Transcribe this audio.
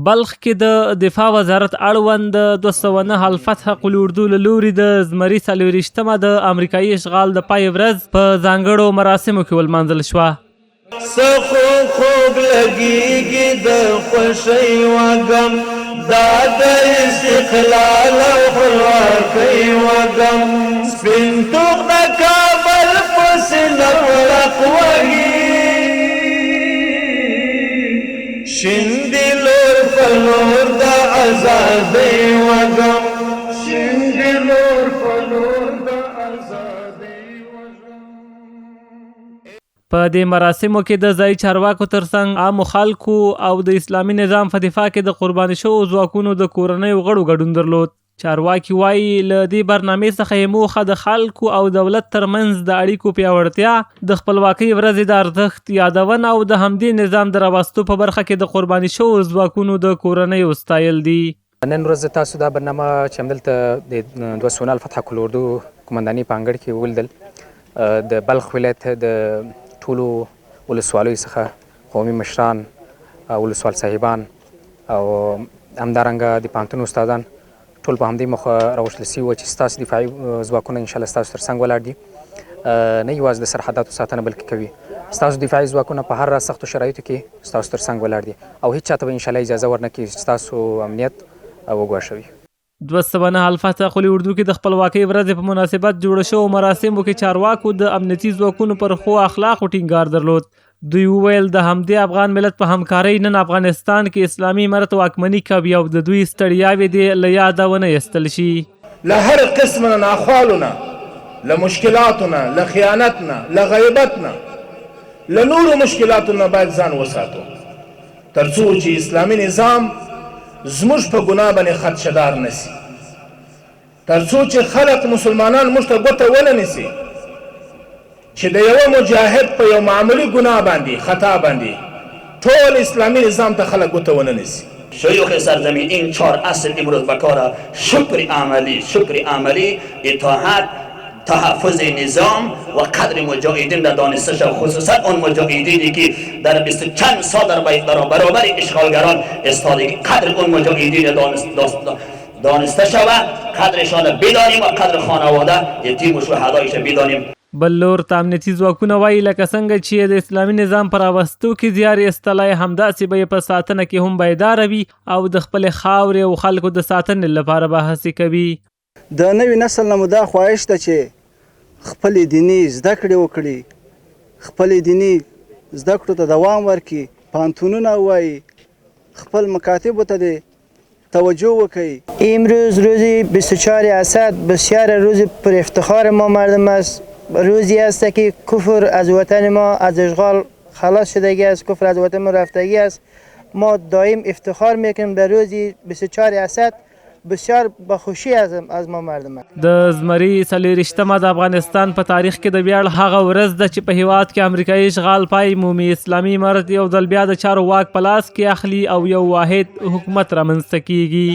بلخ کې د دفاع وزارت اړوند 209 الفتح قل اردو له لوري د زمري 24مه د امریکایي اشغال د پای ورځ په ځانګړو مراسمو کې ولمانځل شوه. سخو خوب لګیږي د خوښۍ وږم دا د استقلال او خپلواکۍ وږم سپین توغ د کابل په سینه ورق وږي شیندي لور په لور د ازادۍ وږم شیندي لور په لور د ازادۍ وږم. په دې مراسمو کې د ځایي چارواکو ترڅنګ عامو خلکو او د اسلامي نظام په دفاع کې د قرباني شوو ځواکونو د کورنیو غړو ګډون درلود. چارواکي وایي له دې برنامې څخه یې موخه د خلکو او دولت ترمنځ د اړیکو پیاوړتیا، د خپلواکۍ ورځې د ارزښت یادونه او د همدې نظام د راوستو په برخه کې د قرباني شوو ځواکونو د کورنیو ستایل دي. نن ورځ تاسو دا برنامه چې همدلته د 209 الفتح قل اردو قمنداني په انګړ کې ولیدل، د بلخ ولایت د ټولو ولسوالیو څخه قومي مشران، ولسوال صاحبان او همدارنګه د پوهنتون استادان ټول په همدې موخه راوښتل سوي وو چې ستاسو دفاعي ځواکونه انشاءالله ستاسو تر څنګ ولاړ دي، نه یوازې د سرحداتو ساتنه بلکې کوي ستاسو دفاعي ځواکونه په هر سختو شرایطو کې ستاسو تر څنګ ولاړ دي او هیڅ چاته به انشاءالله اجازه ورنکړي چې ستاسو امنیت وګواښوي. 209 الفتح قل اردو کې د خپلواکۍ ورځې په مناسبت جوړ شوو مراسمو کې چارواکو د امنیتي ځواکونو پر ښو اخلاقو ټینګار درلود. دوی وویل د همدې افغان ملت په همکارۍ نن افغانستان کې اسلامي امارت واکمني کوي او د دوی ستړیاوې دې له یاده ونه ایستل شي. له هر قسم نه ناخوالونه، له مشکلاتونه، له خیانتونه، له غیبتونه، له نورو مشکلاتونه باید ځان وساتو تر څو چې اسلامي نظام زموږ په ګناه باندې خدشدار نسی، تر څو چې خلق مسلمانان موږ ته ګوته ونه نیسي چې د یوه مجاهد په یو معمولی ګناه باندې خطا باندې ټول اسلامی نظام ته خلق ګوته ونه نیسي. شیوخ سرزمین این 4 اصل امروز بکاره شکر عملی اطاعت تحفظ نظام و قدر مجاهدین در دانسته شد، خصوصا اون مجاهدینی که در 20 چند سال در برابر اشغالگران استادگی قدر اون مجاهدین دانسته شود، قدرشان بدانیم و قدر خانواده یتیم و شهدایش بدانیم. بل لور ته امنیتي ځواکونه وایي لکه څنګه چې د اسلامي نظام پر راوستو کې زیار ایستلی، همداسې به یې په ساتنه کې هم بیداره وي او د خپلې خاورې او خلکو د ساتنې لپاره به هڅې کوي. د نوي نسل نه مو دا خواهش ده چې خپلې دیني زده کړې وکړي، خپلې دیني زده کړو ته دوام ورکړي، پوهنتونونه ووایي، خپل مکاتبو ته د توجه وکړي. امروز روزی 24 اسد بسیار روز پر افتخار ما مردم است. روزی است که کفر از وطن ما از اشغال خلاص شدگی است، کفر از وطن ما رفتگی است. ما دائم افتخار میکنیم در روزی 24 اسد بسیار با خوشی از ما مردم. د زمري 24مه د افغانستان په تاریخ کې د ویاړ هغه ورځ ده چې په هیواد کې امریکایي اشغال پای مومي، اسلامي امارت یو ځل بیا د چارو واک په لاس کې اخلي او یو واحد حکومت رامنځته کیږي.